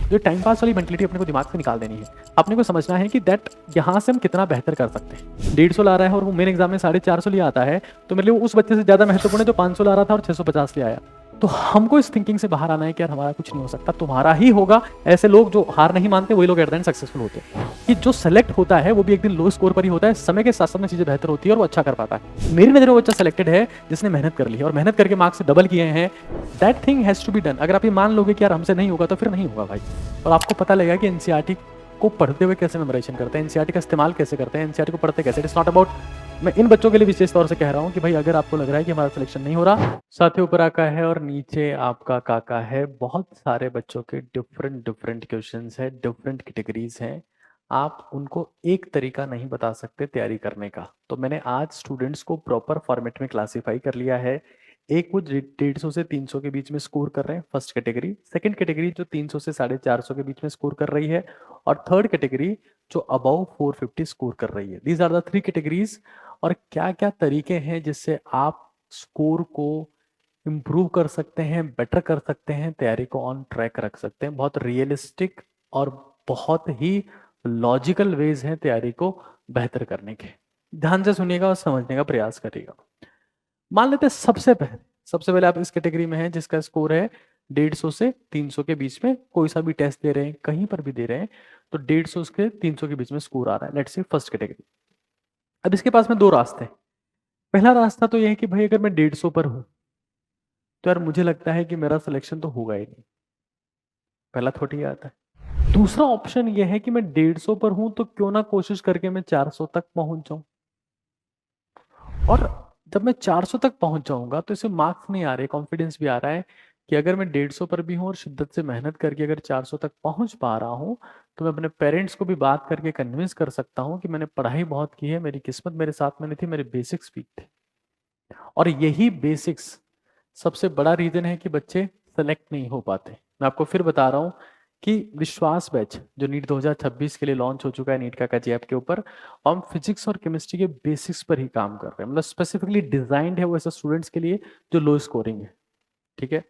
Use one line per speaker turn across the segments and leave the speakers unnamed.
जो time pass वाली mentality अपने को दिमाग से निकाल देनी है। अपने को समझना है कि दैट यहाँ से हम कितना बेहतर कर सकते हैं। 150 ला रहा है और वो मेन एग्जाम में 450 लिए आता है, तो मेरे लिए वो उस बच्चे से ज्यादा महत्वपूर्ण है जो 500 ला रहा था और 650 ले आया। तो हमको इस थिंकिंग से बाहर आना है कि यार हमारा कुछ नहीं हो सकता, तुम्हारा ही होगा। ऐसे लोग जो हार नहीं मानते वही लोग एट द एंड सक्सेसफुल होते हैं। कि जो सेलेक्ट होता है वो भी एक दिन लो स्कोर पर ही होता है, समय के साथ साथ में चीजें बेहतर होती है और वो अच्छा कर पाता है। मेरी नजर में वो बच्चा सेलेक्टेड है जिसने मेहनत कर ली है और मेहनत करके मार्क्स डबल किए हैं। That thing has to be done. अगर आप ये मान लोगे कि यार हमसे नहीं होगा तो फिर नहीं होगा भाई। और आपको पता लगेगा कि एनसीईआरटी को पढ़ते हुए कैसे मेमोराइजेशन करते हैं, एनसीईआरटी का इस्तेमाल कैसे करते हैं, एनसीईआरटी को पढ़ते कैसे। इट्स नॉट अबाउट, मैं इन बच्चों के लिए विशेष तौर से कह रहा हूँ कि भाई अगर आपको लग रहा है कि हमारा सिलेक्शन नहीं हो रहा, साथ ही ऊपर आका है और नीचे आपका काका है। बहुत सारे बच्चों के डिफरेंट डिफरेंट क्वेश्चंस है, डिफरेंट कैटेगरीज हैं। आप उनको एक तरीका नहीं बता सकते तैयारी करने का। तो मैंने आज स्टूडेंट्स को प्रॉपर फॉर्मेट में क्लासीफाई कर लिया है। एक वो 150 से 300 के बीच में स्कोर कर रहे हैं, फर्स्ट कैटेगरी। सेकंड कैटेगरी जो 300 से 450 के बीच में स्कोर कर रही है, और थर्ड कैटेगरी जो अबाउ 450 स्कोर कर रही है। These are the three categories. और क्या क्या तरीके हैं जिससे आप स्कोर को इम्प्रूव कर सकते हैं, बेटर कर सकते हैं, तैयारी को ऑन ट्रैक रख सकते हैं। बहुत रियलिस्टिक और बहुत ही लॉजिकल वेज हैं तैयारी को बेहतर करने के। ध्यान से सुनिएगा और समझने का प्रयास करिएगा। मान लेते हैं सबसे पहले आप इस कैटेगरी में हैं जिसका स्कोर है 150 से 300 के बीच में। कोई सा भी टेस्ट दे रहे हैं, कहीं पर भी दे रहे हैं, तो 150 से 300 के बीच में स्कोर आ रहा है। Let's say first category. अब इसके पास में दो रास्ते हैं। पहला रास्ता तो यह है कि भाई अगर मैं 150 पर हूं तो यार मुझे लगता है कि मेरा सिलेक्शन तो होगा ही नहीं। पहला थॉट ये आता है। दूसरा ऑप्शन यह है कि मैं 150 पर हूं तो क्यों ना कोशिश करके मैं 400 तक पहुंच जाऊं। और जब मैं 400 तक पहुंच जाऊंगा तो इससे मार्क्स नहीं आ रहे, कॉन्फिडेंस भी आ रहा है कि अगर मैं 150 पर भी हूं और शिद्दत से मेहनत करके अगर 400 तक पहुंच पा रहा हूं तो मैं अपने पेरेंट्स को भी बात करके कन्विंस कर सकता हूं कि मैंने पढ़ाई बहुत की है, मेरी किस्मत मेरे साथ में नहीं थी, मेरे बेसिक्स वीक थे। और यही बेसिक्स सबसे बड़ा रीजन है कि बच्चे सेलेक्ट नहीं हो पाते। मैं आपको फिर बता रहा हूं कि विश्वास बैच जो नीट 2026 के लिए लॉन्च हो चुका है, नीट का जी ऐप के ऊपर, हम फिजिक्स और केमिस्ट्री के बेसिक्स पर ही काम कर रहे हैं। मतलब स्पेसिफिकली डिजाइंड है वो ऐसे स्टूडेंट्स के लिए जो लो स्कोरिंग है। ठीक है।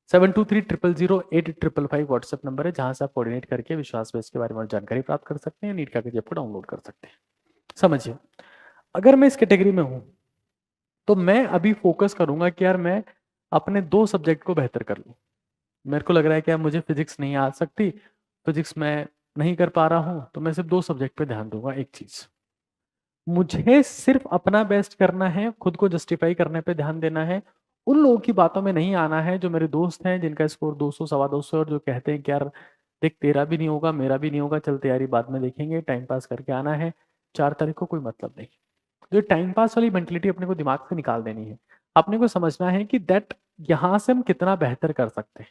7230000855 व्हाट्सएप नंबर है जहां से आप कोऑर्डिनेट करके विश्वास बैच के बारे में जानकारी प्राप्त कर सकते हैं, नीट का जी ऐप को डाउनलोड कर सकते हैं। समझिए, अगर मैं इस कैटेगरी में हूं तो मैं अभी फोकस करूंगा कि यार मैं अपने दो सब्जेक्ट को बेहतर कर लूं। मेरे को लग रहा है कि यार मुझे फिजिक्स नहीं आ सकती, फिजिक्स मैं नहीं कर पा रहा हूं, तो मैं सिर्फ दो सब्जेक्ट पे ध्यान दूंगा। एक चीज, मुझे सिर्फ अपना बेस्ट करना है, खुद को जस्टिफाई करने पे ध्यान देना है। उन लोगों की बातों में नहीं आना है जो मेरे दोस्त हैं जिनका स्कोर 200 सवा 200 और जो कहते हैं कि यार देख तेरा भी नहीं होगा मेरा भी नहीं होगा, चल तैयारी बाद में देखेंगे, टाइम पास करके आना है, 4 तारीख को कोई मतलब नहीं। जो टाइम पास वाली मेंटलिटी अपने को दिमाग से निकाल देनी है। अपने को समझना है कि दैट यहाँ से हम कितना बेहतर कर सकते हैं।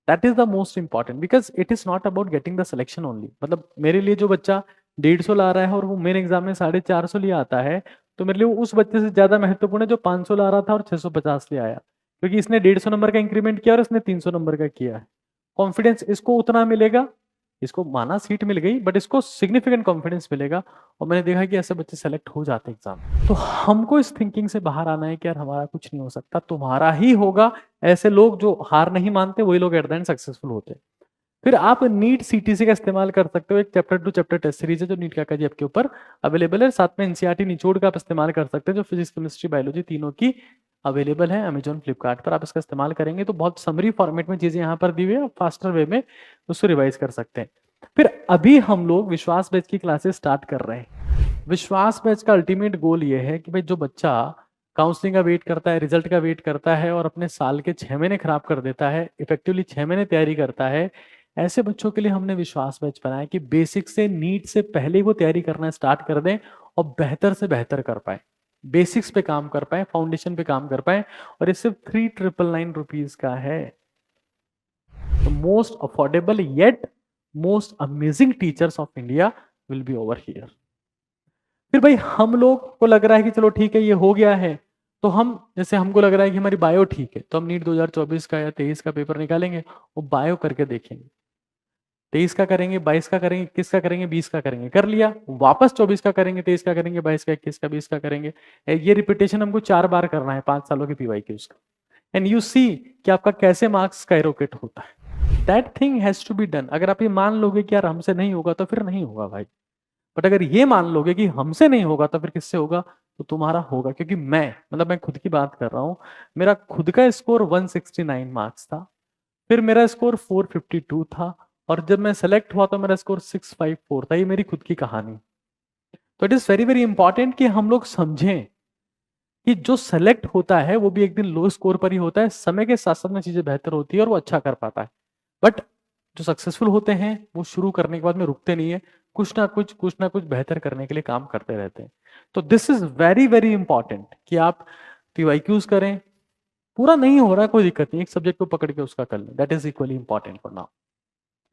That is the most important, because it is not about getting the selection only. मतलब मेरे लिए जो बच्चा 150 ला रहा है और वो मेन एग्जाम में 450 लिए आता है, तो मेरे लिए वो उस बच्चे से ज्यादा महत्वपूर्ण है जो 500 ला रहा था और 650 ले आया। क्योंकि इसने 150 नंबर का इंक्रीमेंट किया और इसने 300 नंबर का किया है। कॉन्फिडेंस इसको उतना मिलेगा, इसको माना सीट मिल गई बट इसको सिग्निफिकेंट कॉन्फिडेंस मिलेगा। और मैंने देखा कि ऐसे बच्चे सेलेक्ट हो जाते हैं एग्जाम में। तो हमको इस थिंकिंग से बाहर आना है कि यार हमारा कुछ नहीं हो सकता, तुम्हारा ही होगा। ऐसे लोग जो हार नहीं मानते वही लोग एट द एंड सक्सेसफुल होते हैं। फिर आप नीट सीटीसी का इस्तेमाल कर सकते हो। एक chapter to chapter test series है जो नीट का जी आपके ऊपर अवेलेबल है। साथ में एनसीईआरटी निचोड़ का आप इस्तेमाल कर सकते हैं जो फिजिक्स केमिस्ट्री बायोलॉजी तीनों की अवेलेबल है अमेजॉन फ्लिपकार्ट पर। आप इसका इस्तेमाल करेंगे तो बहुत समरी फॉर्मेट में चीजें यहाँ पर दी हुई है, फास्टर वे में उसको रिवाइज कर सकते हैं। फिर अभी हम लोग विश्वास बैच की क्लासेस स्टार्ट कर रहे हैं। विश्वास बैच का अल्टीमेट गोल ये है कि भाई जो बच्चा काउंसलिंग का वेट करता है, रिजल्ट का वेट करता है और अपने साल के 6 महीने खराब कर देता है, इफेक्टिवली 6 महीने तैयारी करता है, ऐसे बच्चों के लिए हमने विश्वास बैच बनाया कि बेसिक से नीट से पहले वो तैयारी करना स्टार्ट कर दें और बेहतर से बेहतर कर पाए, बेसिक्स पे काम कर पाए, फाउंडेशन पे काम कर पाए। और ये सिर्फ 3999 रुपीज का है। Most affordable yet most amazing teachers of India will be over here. फिर भाई हम लोग को लग रहा है कि चलो ठीक है ये हो गया है, तो हम जैसे हमको लग रहा है कि हमारी बायो ठीक है तो हम नीट 2024 का या 23 का पेपर निकालेंगे वो बायो करके देखेंगे। 23 का करेंगे, 22 का करेंगे, 21 का करेंगे, 20 का करेंगे, कर लिया, वापस 24 का करेंगे, 23 का करेंगे, 22 का, 21 का, 20 का करेंगे। ये रिपीटेशन हमको 4 बार करना है 5 सालों के पीवाई की उसका। एंड यू सी कि आपका कैसे मार्क्स स्काईरॉकेट होता है। That thing has to be done. अगर आप ये मान लोगे कि यार हमसे नहीं होगा तो फिर नहीं होगा भाई। बट अगर ये मान लोगे कि हमसे नहीं होगा तो फिर किससे होगा, तो तुम्हारा होगा। क्योंकि मैं खुद की बात कर रहा हूं, मेरा खुद का स्कोर 169 मार्क्स था, फिर मेरा स्कोर 452 था, और जब मैं सेलेक्ट हुआ तो मेरा स्कोर 654 था। ये मेरी खुद की कहानी। तो it is very very important कि हम लोग समझें कि जो सेलेक्ट होता है वो भी एक दिन लो स्कोर पर ही होता है, समय के साथ साथ में चीजें बेहतर होती है और वो अच्छा कर पाता है। बट जो सक्सेसफुल होते हैं वो शुरू करने के बाद में रुकते नहीं है, कुछ ना कुछ बेहतर करने के लिए काम करते रहते हैं। तो this is very very important कि आप पीवाईक्यूज करें। पूरा नहीं हो रहा है कोई दिक्कत नहीं, एक सब्जेक्ट को पकड़ के उसका कर लें, that is equally important for now.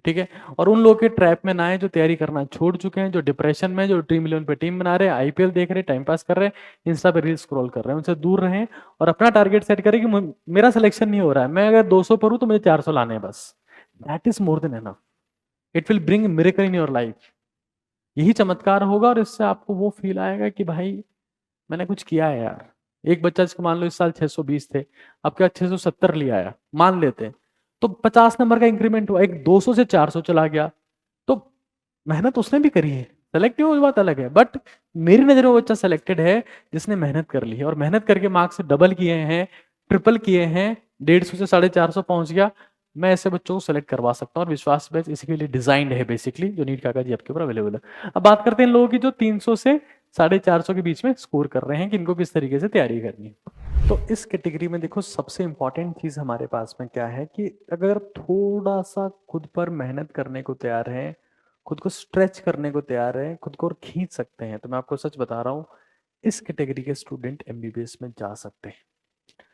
ठीक है। और उन लोगों के ट्रैप में ना आए जो तैयारी करना छोड़ चुके हैं, जो डिप्रेशन में, जो ड्रीम इलेवन पे टीम बना रहे हैं, आईपीएल देख रहे हैं, टाइम पास कर रहे हैं, इंस्टा पे रील स्क्रॉल कर रहे हैं, उनसे दूर रहें और अपना टारगेट सेट करें कि मेरा सिलेक्शन नहीं हो रहा है, मैं अगर 200 पर हूं तो मुझे 400 लाने हैं बस। That is more than enough. It will bring miracle in your life. यही चमत्कार होगा और इससे आपको वो फील आएगा कि भाई मैंने कुछ किया है यार। एक बच्चा जिसको मान लो इस साल 620 थे, अब क्या 670 ले आया, मान लेते हैं, तो 50 नंबर का इंक्रीमेंट हुआ, एक 200 से 400 चला गया। तो मेहनत उसने भी करी है, सेलेक्ट नहीं हुआ बात अलग है, बट मेरी नजर में वो बच्चा सेलेक्टेड है जिसने मेहनत कर ली है, और मेहनत करके मार्क्स डबल किए हैं, ट्रिपल किए हैं, 150 से 450 पहुंच गया। मैं ऐसे बच्चों को सेलेक्ट करवा सकता हूँ, और विश्वास बैच इसी के लिए डिजाइंड है बेसिकली, जो नीट काका जी आपके ऊपर अवेलेबल है। अब बात करते हैं इन लोगों की जो 300 से 450 के बीच में स्कोर कर रहे हैं, कि इनको किस तरीके से तैयारी करनी है। तो इस कैटेगरी में देखो सबसे इंपॉर्टेंट चीज हमारे पास में क्या है कि अगर थोड़ा सा खुद पर मेहनत करने को तैयार है, खुद को स्ट्रेच करने को तैयार है, खुद को और खींच सकते हैं, तो मैं आपको सच बता रहा हूँ, इस कैटेगरी के स्टूडेंट एमबीबीएस में जा सकते हैं।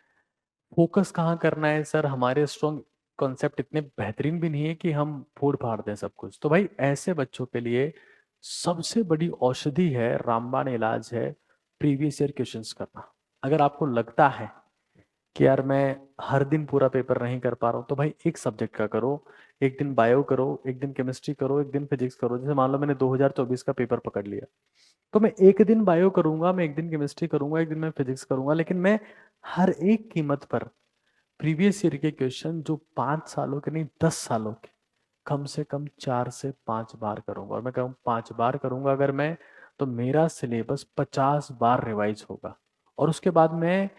फोकस कहाँ करना है सर, हमारे स्ट्रॉन्ग कॉन्सेप्ट इतने बेहतरीन भी नहीं है कि हम फोड़ फाड़ दें सब कुछ। तो भाई ऐसे बच्चों के लिए सबसे बड़ी औषधि है, रामबाण इलाज है, प्रीवियस ईयर क्वेश्चंस करना। अगर आपको लगता है कि यार मैं हर दिन पूरा पेपर नहीं कर पा रहा हूँ, तो भाई एक सब्जेक्ट का करो, एक दिन बायो करो, एक दिन केमिस्ट्री करो, एक दिन फिजिक्स करो। जैसे मान लो मैंने 2024 का पेपर पकड़ लिया, तो मैं एक दिन बायो करूंगा, मैं एक दिन केमिस्ट्री करूंगा, एक दिन मैं फिजिक्स करूंगा, लेकिन मैं हर एक कीमत पर प्रीवियस ईयर के क्वेश्चन जो 5 सालों के नहीं 10 सालों के, कम से कम 4 से 5 बार करूंगा। और मैं कहूँ 5 बार करूंगा अगर मैं, तो मेरा सिलेबस 50 बार रिवाइज होगा। और उसके बाद मैं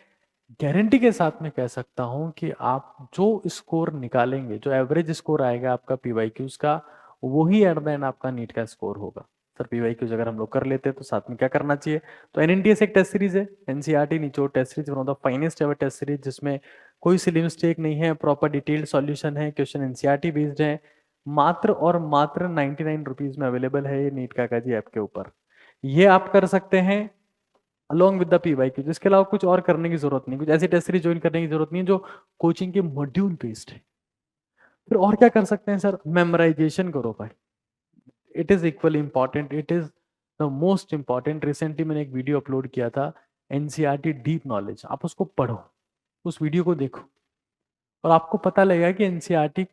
गारंटी के साथ में कह सकता हूं कि आप जो स्कोर निकालेंगे, जो एवरेज स्कोर आएगा आपका पीवाईक्यूज का, वही एट द एंड आपका नीट का स्कोर होगा। सर पीवाईक्यूज अगर हम लोग कर लेते हैं तो साथ में क्या करना चाहिए, तो एनएनटीएस एक टेस्ट सीरीज है, एनसीईआरटी निचोड़ test series, one of the finest ever test series, जिसमें कोई सिली मिस्टेक नहीं है, प्रॉपर डिटेल्ड सॉल्यूशन है, क्वेश्चन एनसीईआरटी बेस्ड है, मात्र और मात्र 99 रुपीज में अवेलेबल है ये नीट काका जी ऐप के ऊपर। ये आप कर सकते हैं अलॉन्ग विद द पीवाईक्यू। इसके अलावा कुछ और करने की जरूरत नहीं, कुछ ऐसी टेस्ट सीरीज ज्वाइन करने की जरूरत नहीं है जो कोचिंग के मॉड्यूल बेस्ड है। फिर और क्या कर सकते हैं सर, मेमोराइजेशन करो भाई, it is equally important, it is the most important. Recently मैंने एक वीडियो अपलोड किया था, एनसीईआरटी डीप नॉलेज, आप उसको पढ़ो, उस वीडियो को देखो, और आपको पता लगेगा कि एनसीईआरटी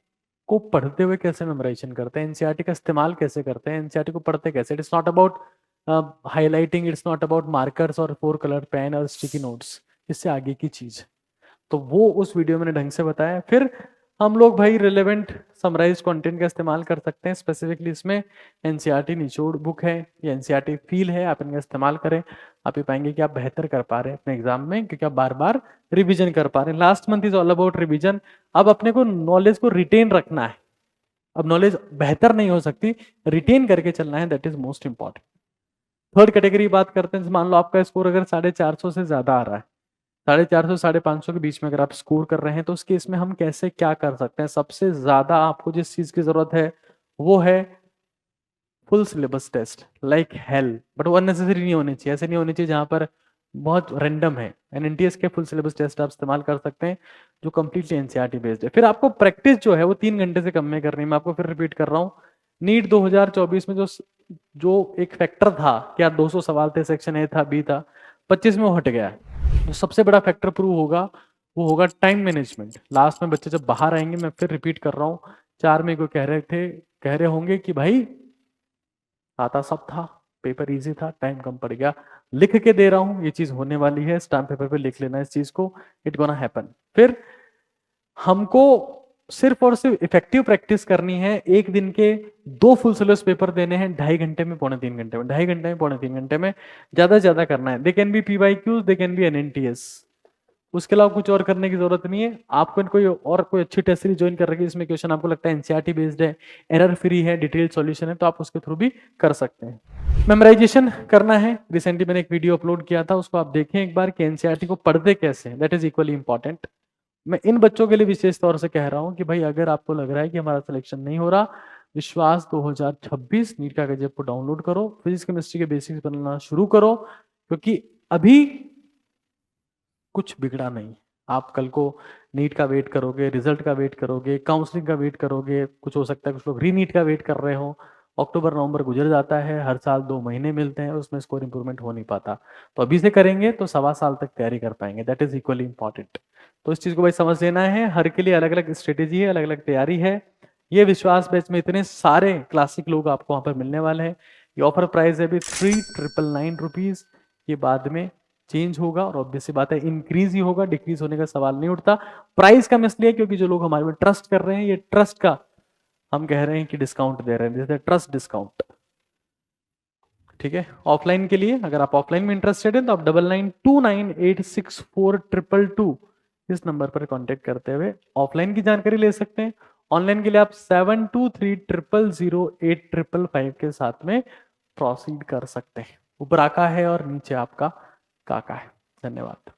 को पढ़ते हुए कैसे मेमोराइजेशन करते हैं, एनसीईआरटी का इस्तेमाल कैसे करते हैं, एनसीईआरटी को पढ़ते कैसे। It's not about highlighting, it's not about markers और 4 कलर पेन और स्टिकी नोट्स, इससे आगे की चीज। तो वो उस वीडियो में मैंने ढंग से बताया। फिर हम लोग भाई रिलेवेंट समराइज कंटेंट का इस्तेमाल कर सकते हैं, स्पेसिफिकली इसमें एनसीईआरटी निचोड़ बुक है या एनसीईआरटी फील है, आप इनका इस्तेमाल करें। आप ये पाएंगे कि आप बेहतर कर पा रहे हैं अपने एग्जाम में, क्योंकि आप बार बार रिविजन कर पा रहे हैं। Last month is all about revision. अब अपने को नॉलेज को रिटेन रखना है, अब नॉलेज बेहतर नहीं हो सकती, रिटेन करके चलना है, that is most important. Third category बात करते हैं, मान लो आपका स्कोर अगर 450 से ज्यादा आ रहा है, 450 550 के बीच में अगर आप स्कोर कर रहे हैं, तो उस केस में हम कैसे क्या कर सकते हैं। सबसे ज्यादा आपको जिस चीज की जरूरत है वो है full syllabus test, like hell, but वो अननेसेसरी नहीं होने चाहिए, ऐसे नहीं होने चाहिए जहां पर बहुत रैंडम है। एनएनटीएस के फुल सिलेबस टेस्ट आप इस्तेमाल कर सकते हैं जो कंप्लीटली एनसीईआरटी बेस्ड है। फिर आपको प्रैक्टिस जो है वो 3 घंटे से कम में करनी है। मैं आपको फिर रिपीट कर रहा हूँ, नीट 2024 में जो एक फैक्टर था कि यार 200 सवाल थे, सेक्शन ए था, बी था, 25 में वो हट गया है। जो सबसे बड़ा फैक्टर प्रूव होगा वो होगा टाइम मैनेजमेंट। लास्ट में बच्चे जब बाहर आएंगे, मैं फिर रिपीट कर रहा हूँ, 4 मई को कह रहे होंगे कि भाई आता सब था, पेपर इजी था, टाइम कम पड़ गया। लिख के दे रहा हूं, ये चीज होने वाली है, स्टैम्प पेपर पे लिख लेना इस चीज को, इट गोना हैपन। फिर हमको सिर्फ और सिर्फ इफेक्टिव प्रैक्टिस करनी है। एक दिन के 2 फुल सिलेबस पेपर देने हैं 2.5 घंटे में, पौने 3 घंटे में, 2.5 घंटे में, पौने 3 घंटे में, ज्यादा से ज्यादा करना है। They can be PYQs, they can be NNTS, उसके अलावा कुछ और करने की जरूरत नहीं है। आपको कोई अच्छी टेस्ट सीरीज ज्वाइन कर रखी है, इसमें क्वेश्चन आपको लगता है एनसीईआरटी बेस्ड है, एरर फ्री है, डिटेल सॉल्यूशन है, तो आप उसके थ्रू भी कर सकते हैं। मेमोराइजेशन करना है, रिसेंटली मैंने एक वीडियो अपलोड किया था, उसको आप देखें एक बार कि एनसीईआरटी को पढ़ते कैसे हैं, दैट इज इक्वली इंपॉर्टेंट। मैं इन बच्चों के लिए विशेष तौर से कह रहा हूं कि भाई अगर आपको लग रहा है कि हमारा सिलेक्शन नहीं हो रहा, विश्वास 2026 नीट का गजेट को डाउनलोड करो, फिजिक्स केमिस्ट्री के बेसिक्स बनाना शुरू करो, क्योंकि अभी कुछ बिगड़ा नहीं। आप कल को नीट का वेट करोगे, रिजल्ट का वेट करोगे, काउंसलिंग का वेट करोगे, कुछ हो सकता है कुछ लोग री नीट का वेट कर रहे हो, अक्टूबर नवंबर गुजर जाता है, हर साल 2 महीने मिलते हैं, उसमें स्कोर इंप्रूवमेंट हो नहीं पाता। तो अभी से करेंगे तो 1.25 साल तक तैयारी कर पाएंगे, दैट इज इक्वली इंपॉर्टेंट। तो इस चीज को भाई समझ लेना है, हर के लिए अलग अलग स्ट्रेटेजी है, अलग अलग तैयारी है। ये विश्वास बैच में इतने सारे क्लासिक लोग आपको वहां पर मिलने वाले हैं। ये ऑफर प्राइस है अभी 3,999 रुपीज, ये बाद में चेंज होगा और ऑब्वियस सी बात है इंक्रीज ही होगा, डिक्रीज होने का सवाल नहीं उठता। प्राइस कम इसलिए क्योंकि जो लोग हमारे में ट्रस्ट कर रहे हैं, ये ट्रस्ट का हम कह रहे हैं कि डिस्काउंट दे रहे हैं, जैसे ट्रस्ट डिस्काउंट। ठीक है, ऑफलाइन के लिए अगर आप ऑफलाइन में इंटरेस्टेड हैं तो आप 9929864222 इस नंबर पर कांटेक्ट करते हुए ऑफलाइन की जानकारी ले सकते हैं। ऑनलाइन के लिए आप 72300855 के साथ में प्रोसीड कर सकते हैं। ऊपर आका है और नीचे आपका काका है। धन्यवाद।